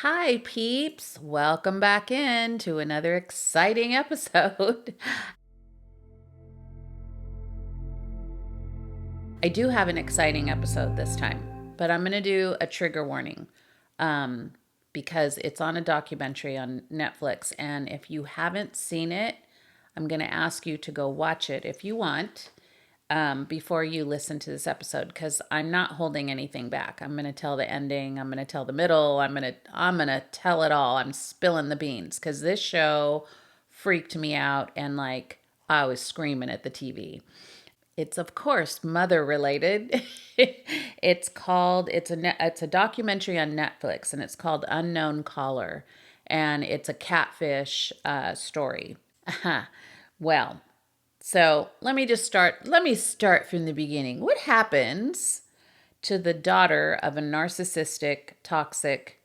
Hi, peeps. Welcome back in to another exciting episode. I do have an exciting episode this time, but I'm going to do a trigger warning um, because it's on a documentary on Netflix. And if you haven't seen it, I'm going to ask you to go watch it if you want before you listen to this episode because I'm not holding anything back. I'm going to tell the ending. I'm going to tell the middle. I'm going to tell it all. I'm spilling the beans because this show freaked me out and like I was screaming at the TV. It's of course mother related. It's a documentary on Netflix and it's called Unknown Caller and it's a catfish story. Well, so let me start from the beginning. What happens to the daughter of a narcissistic, toxic,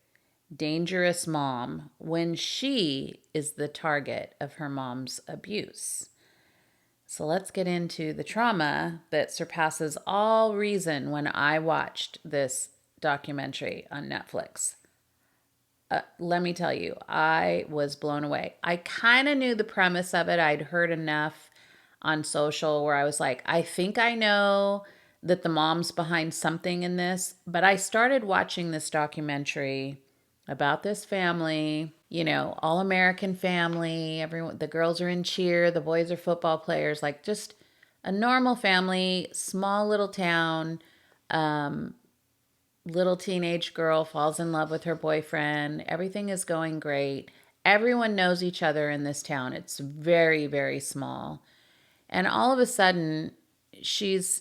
dangerous mom when she is the target of her mom's abuse? So let's get into the trauma that surpasses all reason when I watched this documentary on Netflix. Let me tell you, I was blown away. I kind of knew the premise of it. I'd heard enough on social where I was like, I think I know that the mom's behind something in this. But I started watching this documentary about this family, all American family. Everyone, the girls are in cheer, the boys are football players, like just a normal family, small little town. Little teenage girl falls in love with her boyfriend. Everything is going great. Everyone knows each other in this town. It's very, very small. And all of a sudden, she's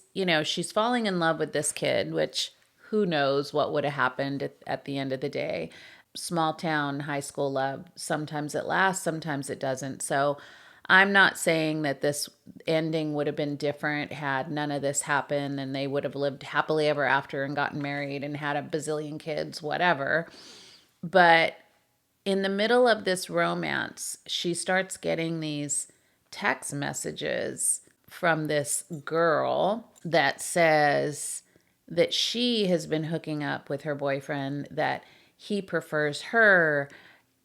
falling in love with this kid, which who knows what would have happened at the end of the day. Small town high school love. Sometimes it lasts, sometimes it doesn't. So I'm not saying that this ending would have been different had none of this happened and they would have lived happily ever after and gotten married and had a bazillion kids, whatever. But in the middle of this romance, she starts getting these text messages from this girl that says that she has been hooking up with her boyfriend, that he prefers her,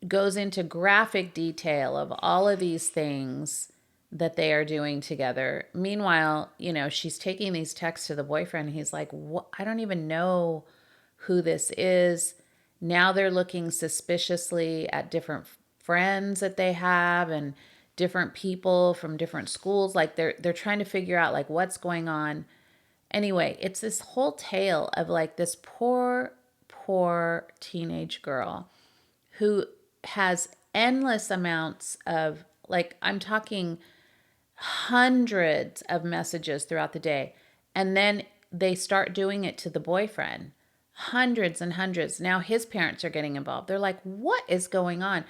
goes into graphic detail of all of these things that they are doing together. Meanwhile, she's taking these texts to the boyfriend. He's like, "What? I don't even know who this is." Now they're looking suspiciously at different friends that they have and different people from different schools. Like they're trying to figure out like what's going on. Anyway, it's this whole tale of like this poor teenage girl who has endless amounts of, like, I'm talking hundreds of messages throughout the day. And then they start doing it to the boyfriend. Hundreds and hundreds. Now his parents are getting involved. They're like, what is going on?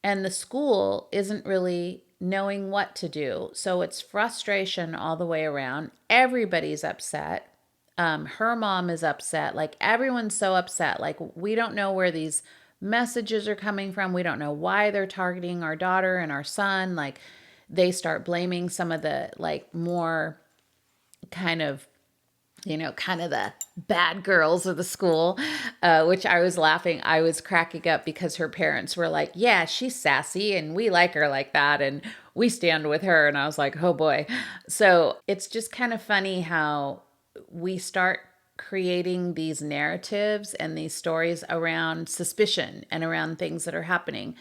And the school isn't really knowing what to do. So it's frustration all the way around. Everybody's upset. Her mom is upset. Like everyone's so upset. Like we don't know where these messages are coming from. We don't know why they're targeting our daughter and our son. Like they start blaming some of the like more kind of kind of the bad girls of the school, which I was laughing. I was cracking up because her parents were like, yeah, she's sassy and we like her like that. And we stand with her. And I was like, oh boy. So it's just kind of funny how we start creating these narratives and these stories around suspicion and around things that are happening.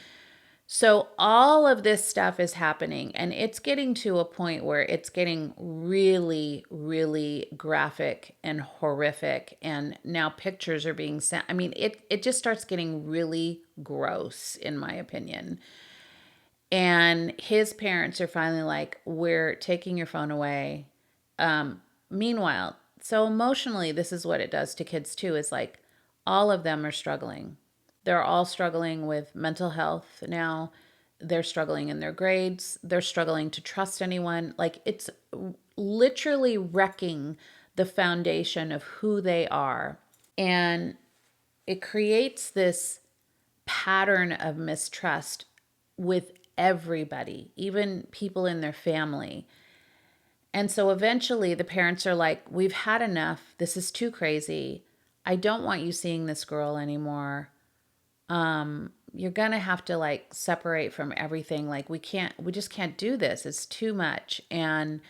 So all of this stuff is happening and it's getting to a point where it's getting really, really graphic and horrific. And now pictures are being sent. I mean, it just starts getting really gross, in my opinion. And his parents are finally like, we're taking your phone away. Meanwhile, so emotionally, this is what it does to kids too, is like all of them are struggling. They're all struggling with mental health now. They're struggling in their grades. They're struggling to trust anyone. Like it's literally wrecking the foundation of who they are. And it creates this pattern of mistrust with everybody, even people in their family. And so eventually the parents are like, we've had enough. This is too crazy. I don't want you seeing this girl anymore. You're gonna have to like separate from everything. Like we just can't do this. It's too much. And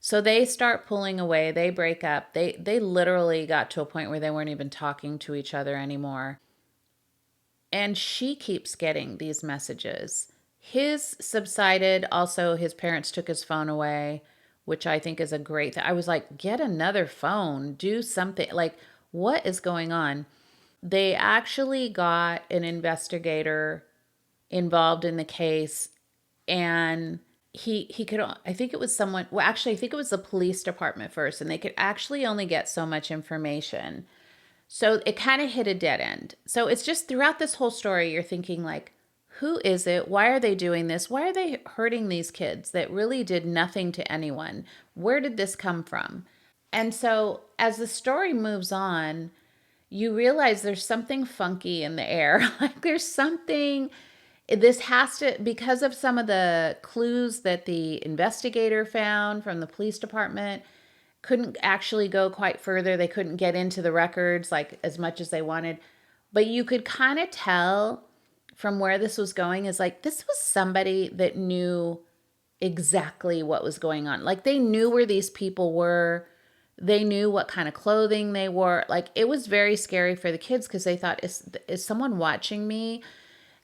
so they start pulling away. They break up. They literally got to a point where they weren't even talking to each other anymore. And she keeps getting these messages. His subsided. Also, his parents took his phone away, which I think is a great thing. I was like, get another phone, do something. Like, what is going on? They actually got an investigator involved in the case, and he could, I think it was someone, well, actually I think it was the police department first, and they could actually only get so much information. So it kind of hit a dead end. So it's just throughout this whole story, you're thinking like, who is it? Why are they doing this? Why are they hurting these kids that really did nothing to anyone? Where did this come from? And so as the story moves on, you realize there's something funky in the air. Like there's something, this has to, because of some of the clues that the investigator found from the police department, couldn't actually go quite further. They couldn't get into the records like as much as they wanted. But you could kind of tell from where this was going is like this was somebody that knew exactly what was going on. Like they knew where these people were. They knew what kind of clothing they wore. Like it was very scary for the kids because they thought, is someone watching me?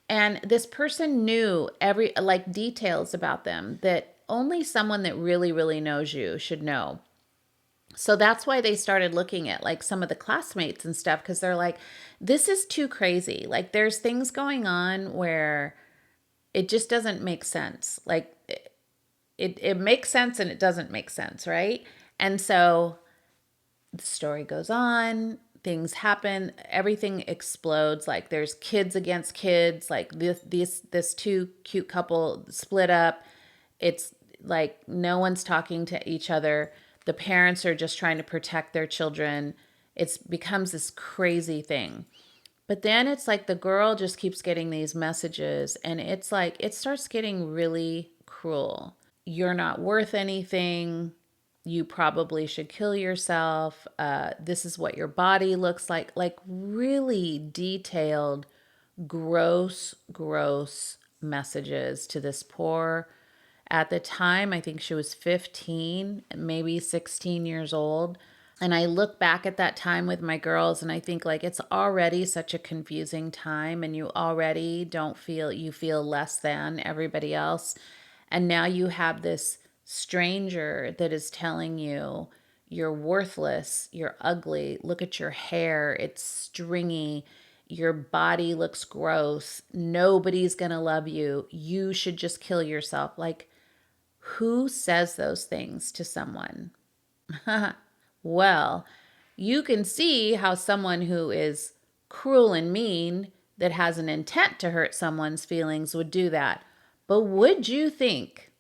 And this person knew every like details about them that only someone that really, really knows you should know. So that's why they started looking at like some of the classmates and stuff because they're like, this is too crazy. Like there's things going on where it just doesn't make sense. Like it makes sense and it doesn't make sense, right? And so the story goes on, things happen, everything explodes. Like there's kids against kids, like this two cute couple split up. It's like no one's talking to each other. The parents are just trying to protect their children. It becomes this crazy thing. But then it's like the girl just keeps getting these messages, and it's like it starts getting really cruel. You're not worth anything. You probably should kill yourself. This is what your body looks like. Like really detailed, gross, gross messages to this poor, at the time, I think she was 15, maybe 16 years old. And I look back at that time with my girls and I think like it's already such a confusing time and you already don't feel, you feel less than everybody else. And now you have this stranger that is telling you you're worthless, you're ugly, look at your hair, it's stringy, your body looks gross, nobody's gonna love you, you should just kill yourself. Like, who says those things to someone? Well, you can see how someone who is cruel and mean that has an intent to hurt someone's feelings would do that. But would you think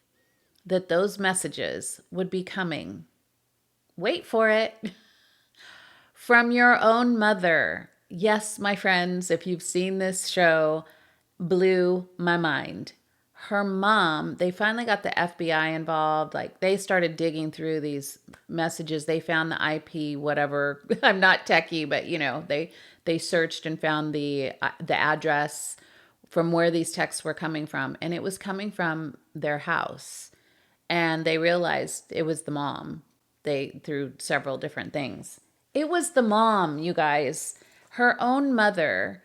that those messages would be coming? Wait for it. From your own mother. Yes, my friends, if you've seen this show, blew my mind. Her mom, they finally got the FBI involved. Like they started digging through these messages. They found the IP, whatever. I'm not techie, but you know, they searched and found the address from where these texts were coming from, and it was coming from their house. And they realized it was the mom. They through several different things. It was the mom, you guys. Her own mother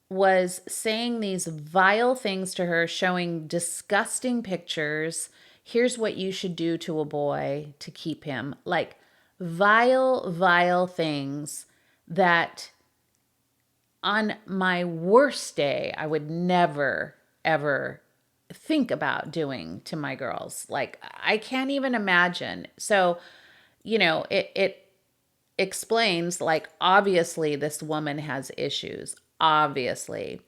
was saying these vile things to her, showing disgusting pictures. Here's what you should do to a boy to keep him. Like vile, vile things that on my worst day, I would never, ever think about doing to my girls. Like I can't even imagine. So, you know, it explains like obviously this woman has issues, obviously.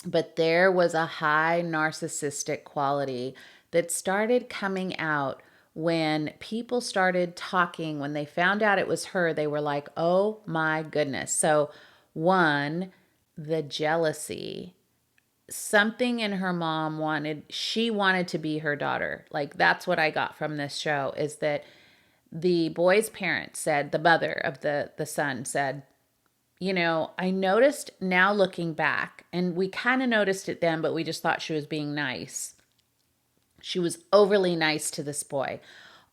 But there was a high narcissistic quality that started coming out when people started talking. When they found out it was her, they were like, oh my goodness. So, one, the jealousy. Something in her mom wanted, she wanted to be her daughter. Like, that's what I got from this show is that the boy's parents said, the mother of the son said, I noticed now looking back, and we kind of noticed it then, but we just thought she was being nice. She was overly nice to this boy,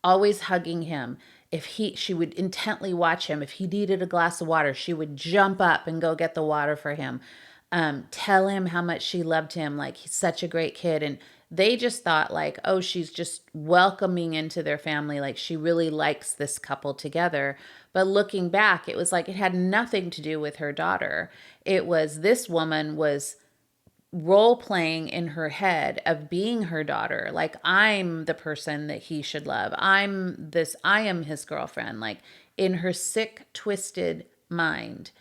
always hugging him. She would intently watch him. If he needed a glass of water, she would jump up and go get the water for him. Tell him how much she loved him, like he's such a great kid. And they just thought like, oh, she's just welcoming into their family, like she really likes this couple together. But looking back, it was like it had nothing to do with her daughter. It was this woman was role playing in her head of being her daughter. Like, I'm the person that he should love. I am his girlfriend. Like, in her sick, twisted mind,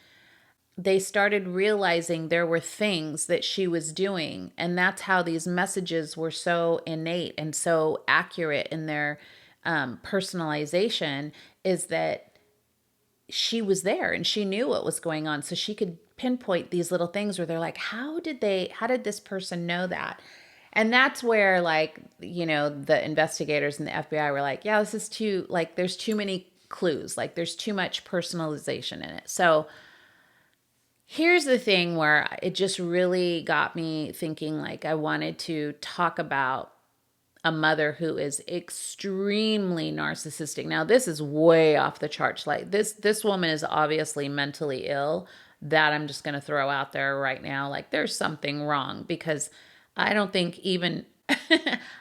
they started realizing there were things that she was doing. And that's how these messages were so innate and so accurate in their personalization, is that she was there and she knew what was going on. So she could pinpoint these little things where they're like, how did this person know that? And that's where, like, the investigators and the FBI were like, yeah, this is too, like, there's too many clues. Like, there's too much personalization in it. So here's the thing where it just really got me thinking, like, I wanted to talk about a mother who is extremely narcissistic. Now, this is way off the charts. Like, this woman is obviously mentally ill. That I'm just going to throw out there right now. Like, there's something wrong, because I don't think even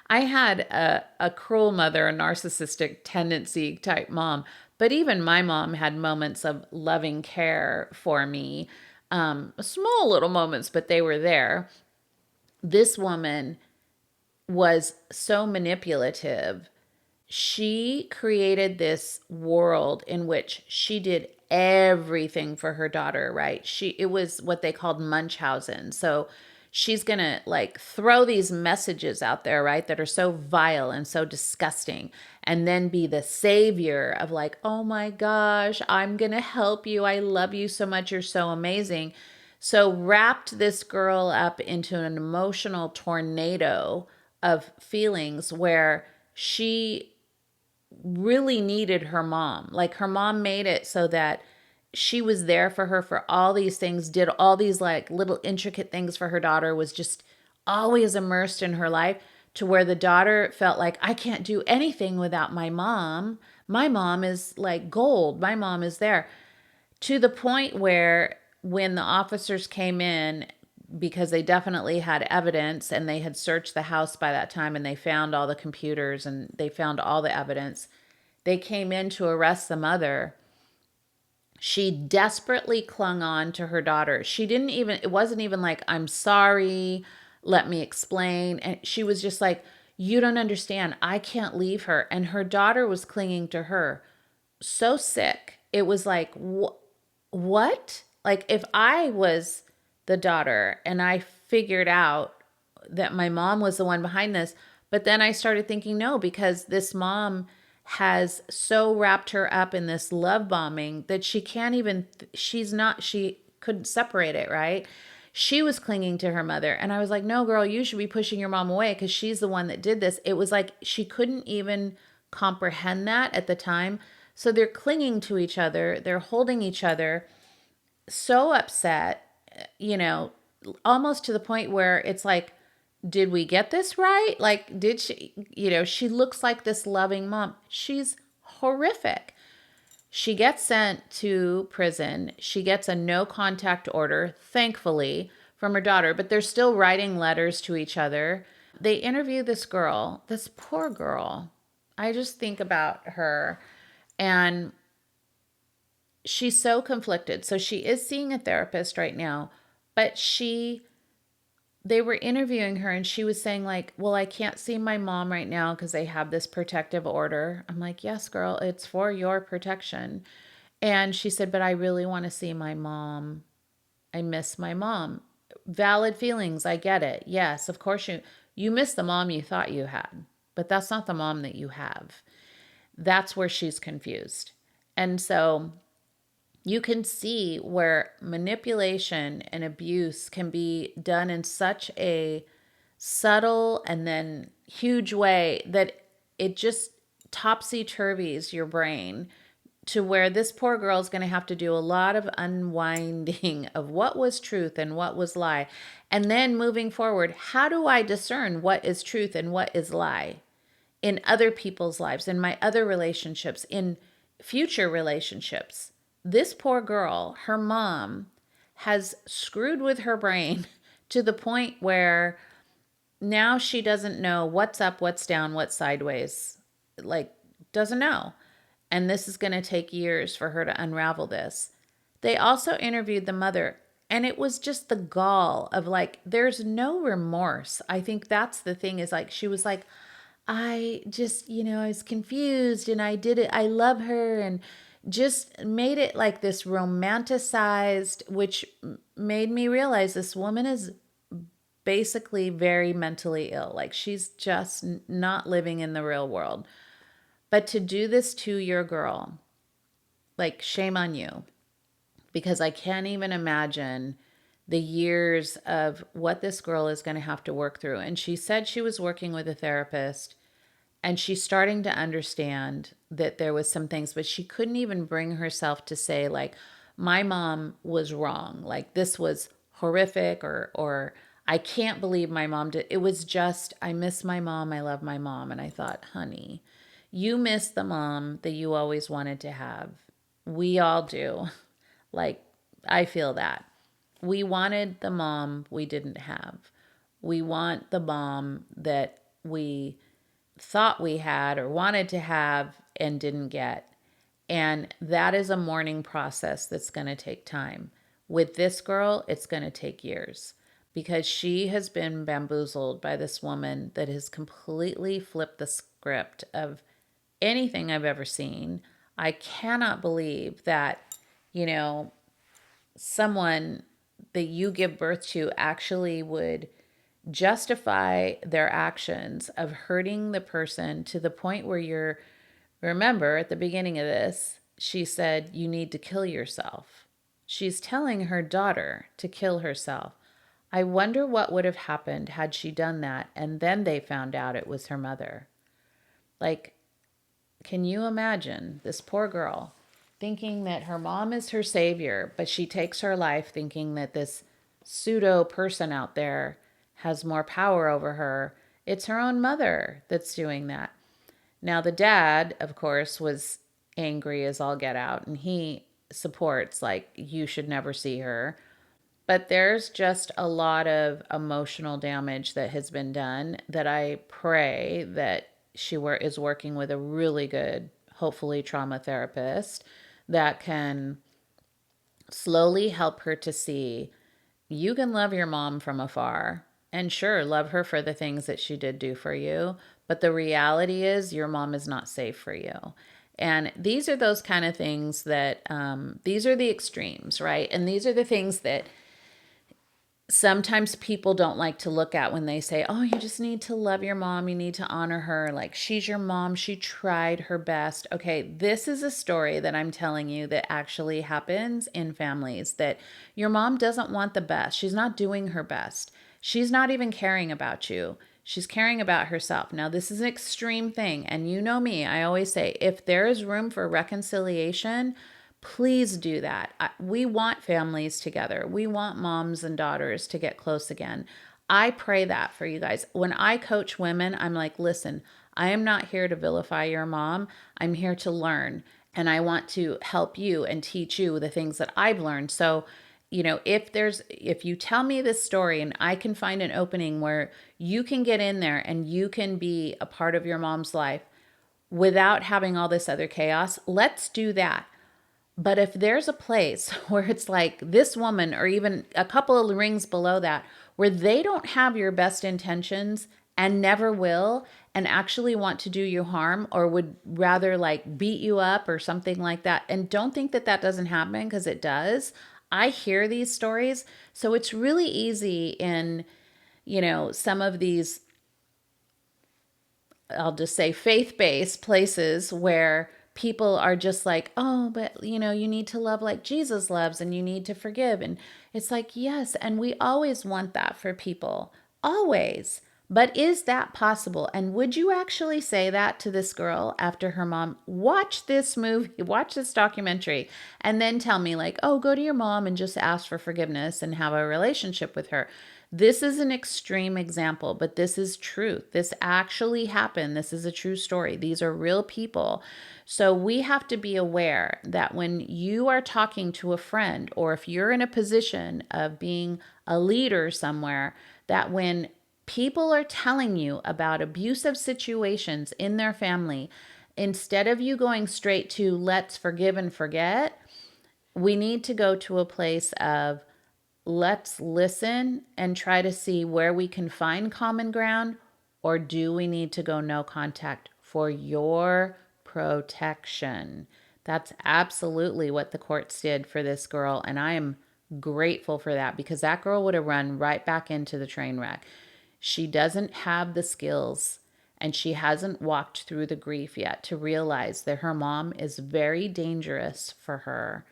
I had a cruel mother, a narcissistic tendency type mom, but even my mom had moments of loving care for me. Small little moments, but they were there. This woman was so manipulative. She created this world in which she did everything for her daughter, right? It was what they called Munchausen. So she's going to like throw these messages out there, right, that are so vile and so disgusting, and then be the savior of like, oh my gosh, I'm going to help you. I love you so much. You're so amazing. So wrapped this girl up into an emotional tornado of feelings where she really needed her mom. Like, her mom made it so that she was there for her for all these things, did all these like little intricate things for her daughter, was just always immersed in her life, to where the daughter felt like, I can't do anything without my mom. My mom is like gold. My mom is there. To the point where when the officers came in, because they definitely had evidence and they had searched the house by that time and they found all the computers and they found all the evidence, they came in to arrest the mother. She desperately clung on to her daughter. It wasn't even like, I'm sorry, let me explain. And she was just like, you don't understand. I can't leave her. And her daughter was clinging to her. So sick. It was like, what? Like, if I was the daughter and I figured out that my mom was the one behind this, but then I started thinking, no, because this mom has so wrapped her up in this love bombing that she can't even, she couldn't separate it, right? She was clinging to her mother. And I was like, no, girl, you should be pushing your mom away because she's the one that did this. It was like she couldn't even comprehend that at the time. So they're clinging to each other, they're holding each other, so upset, almost to the point where it's like, did we get this right? Like, did she, she looks like this loving mom. She's horrific. She gets sent to prison. She gets a no contact order, thankfully, from her daughter, but they're still writing letters to each other. They interview this girl, this poor girl. I just think about her, and she's so conflicted. So she is seeing a therapist right now, but they were interviewing her and she was saying like, well, I can't see my mom right now because they have this protective order. I'm like, yes, girl, it's for your protection. And she said, but I really want to see my mom. I miss my mom. Valid feelings. I get it. Yes, of course you miss the mom you thought you had, but that's not the mom that you have. That's where she's confused. And so you can see where manipulation and abuse can be done in such a subtle and then huge way that it just topsy-turvies your brain to where this poor girl is going to have to do a lot of unwinding of what was truth and what was lie. And then moving forward, how do I discern what is truth and what is lie in other people's lives, in my other relationships, in future relationships? This poor girl, her mom has screwed with her brain to the point where now she doesn't know what's up, what's down, what's sideways. Like, doesn't know. And this is going to take years for her to unravel this. They also interviewed the mother, and it was just the gall of like, there's no remorse. I think that's the thing, is like, she was like, I just, I was confused and I did it. I love her, and just made it like this romanticized, which made me realize this woman is basically very mentally ill. Like, she's just not living in the real world. But to do this to your girl, like, shame on you, because I can't even imagine the years of what this girl is going to have to work through. And she said she was working with a therapist, and she's starting to understand that there was some things, but she couldn't even bring herself to say, like, my mom was wrong. Like, this was horrific, or I can't believe my mom did. It was just, I miss my mom. I love my mom. And I thought, honey, you miss the mom that you always wanted to have. We all do. Like, I feel that. We wanted the mom we didn't have. We want the mom that we thought we had or wanted to have and didn't get. And that is a mourning process that's going to take time. With this girl, it's going to take years, because she has been bamboozled by this woman that has completely flipped the script of anything I've ever seen. I cannot believe that, someone that you give birth to actually would justify their actions of hurting the person to the point where remember at the beginning of this, she said, you need to kill yourself. She's telling her daughter to kill herself. I wonder what would have happened had she done that and then they found out it was her mother. Like, can you imagine this poor girl thinking that her mom is her savior, but she takes her life thinking that this pseudo person out there has more power over her? It's her own mother that's doing that. Now, the dad, of course, was angry as all get out, and he supports, like, you should never see her. But there's just a lot of emotional damage that has been done, that I pray that she is working with a really good, hopefully, trauma therapist that can slowly help her to see you can love your mom from afar, and sure, love her for the things that she did do for you. But the reality is your mom is not safe for you. And these are those kind of things that, these are the extremes, right? And these are the things that sometimes people don't like to look at when they say, oh, you just need to love your mom. You need to honor her. Like, she's your mom. She tried her best. Okay, this is a story that I'm telling you that actually happens in families, that your mom doesn't want the best. She's not doing her best. She's not even caring about you. She's caring about herself. Now, this is an extreme thing. And you know me, I always say, if there is room for reconciliation, please do that. We want families together. We want moms and daughters to get close again. I pray that for you guys. When I coach women, I'm like, listen, I am not here to vilify your mom. I'm here to learn. And I want to help you and teach you the things that I've learned. So, if you tell me this story and I can find an opening where you can get in there and you can be a part of your mom's life without having all this other chaos, let's do that. But if there's a place where it's like this woman, or even a couple of rings below that, where they don't have your best intentions and never will, and actually want to do you harm, or would rather like beat you up or something like that, and don't think that that doesn't happen, because it does. I hear these stories. So it's really easy in, some of these, I'll just say, faith-based places where people are just like, oh, but you need to love like Jesus loves, and you need to forgive. And it's like, yes. And we always want that for people, always. But is that possible? And would you actually say that to this girl after her mom? Watch this movie, watch this documentary, and then tell me, like, oh, go to your mom and just ask for forgiveness and have a relationship with her. This is an extreme example, but this is truth. This actually happened. This is a true story. These are real people. So we have to be aware that when you are talking to a friend, or if you're in a position of being a leader somewhere, that when people are telling you about abusive situations in their family, instead of you going straight to let's forgive and forget, we need to go to a place of let's listen and try to see where we can find common ground, or do we need to go no contact for your protection? That's absolutely what the courts did for this girl, and I am grateful for that, because that girl would have run right back into the train wreck. She doesn't have the skills, and she hasn't walked through the grief yet to realize that her mom is very dangerous for her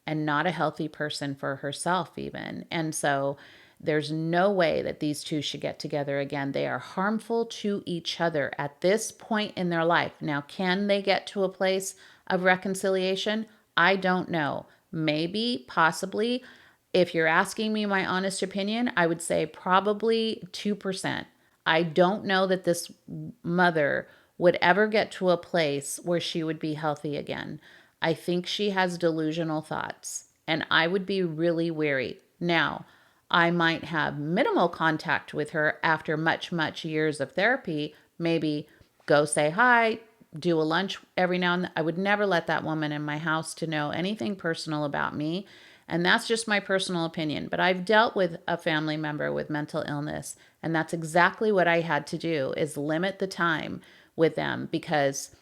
and not a healthy person for herself even. And so there's no way that these two should get together again. They are harmful to each other at this point in their life. Now, can they get to a place of reconciliation? I don't know. Maybe, possibly. If you're asking me my honest opinion, I would say probably 2%. I don't know that this mother would ever get to a place where she would be healthy again. I think she has delusional thoughts, and I would be really weary. Now, I might have minimal contact with her after much years of therapy. Maybe go say hi, do a lunch every now and then. I would never let that woman in my house to know anything personal about me. And that's just my personal opinion. But I've dealt with a family member with mental illness, and that's exactly what I had to do, is limit the time with them, because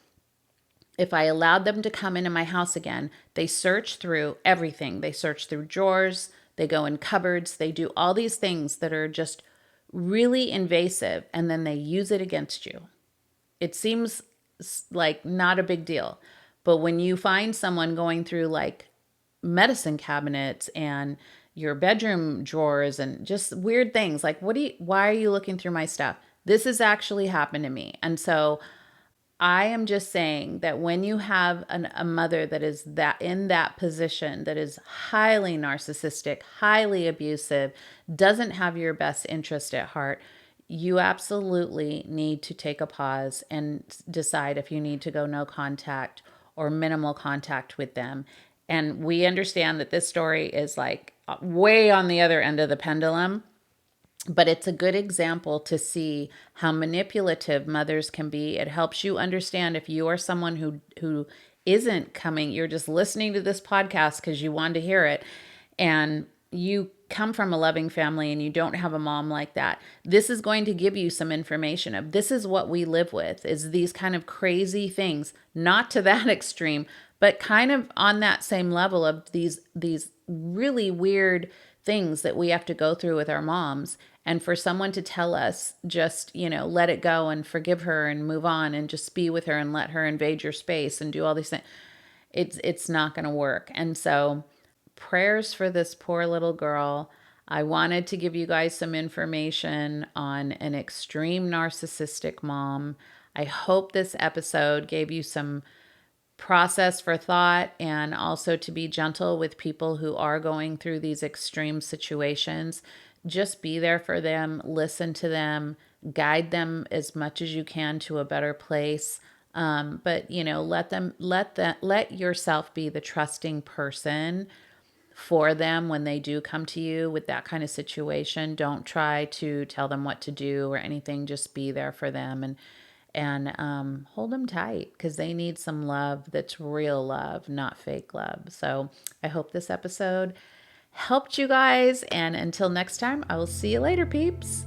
if I allowed them to come into my house again, they search through everything. They search through drawers, they go in cupboards, they do all these things that are just really invasive, and then they use it against you. It seems like not a big deal. But when you find someone going through like medicine cabinets and your bedroom drawers and just weird things, like why are you looking through my stuff? This has actually happened to me. And so I am just saying that when you have a mother that is that in that position, that is highly narcissistic, highly abusive, doesn't have your best interest at heart, you absolutely need to take a pause and decide if you need to go no contact or minimal contact with them. And we understand that this story is like way on the other end of the pendulum, but it's a good example to see how manipulative mothers can be. It helps you understand if you are someone who isn't coming, you're just listening to this podcast because you want to hear it, and you come from a loving family and you don't have a mom like that. This is going to give you some information of this is what we live with, is these kind of crazy things, not to that extreme, but kind of on that same level of these really weird things that we have to go through with our moms. And for someone to tell us just, let it go and forgive her and move on and just be with her and let her invade your space and do all these things, it's not going to work. And so prayers for this poor little girl. I wanted to give you guys some information on an extreme narcissistic mom. I hope this episode gave you some process for thought, and also to be gentle with people who are going through these extreme situations. Just be there for them, listen to them, guide them as much as you can to a better place. But let yourself be the trusting person for them when they do come to you with that kind of situation. Don't try to tell them what to do or anything. Just be there for them and hold them tight, because they need some love that's real love, not fake love. So I hope this episode helped you guys. And until next time, I will see you later, peeps.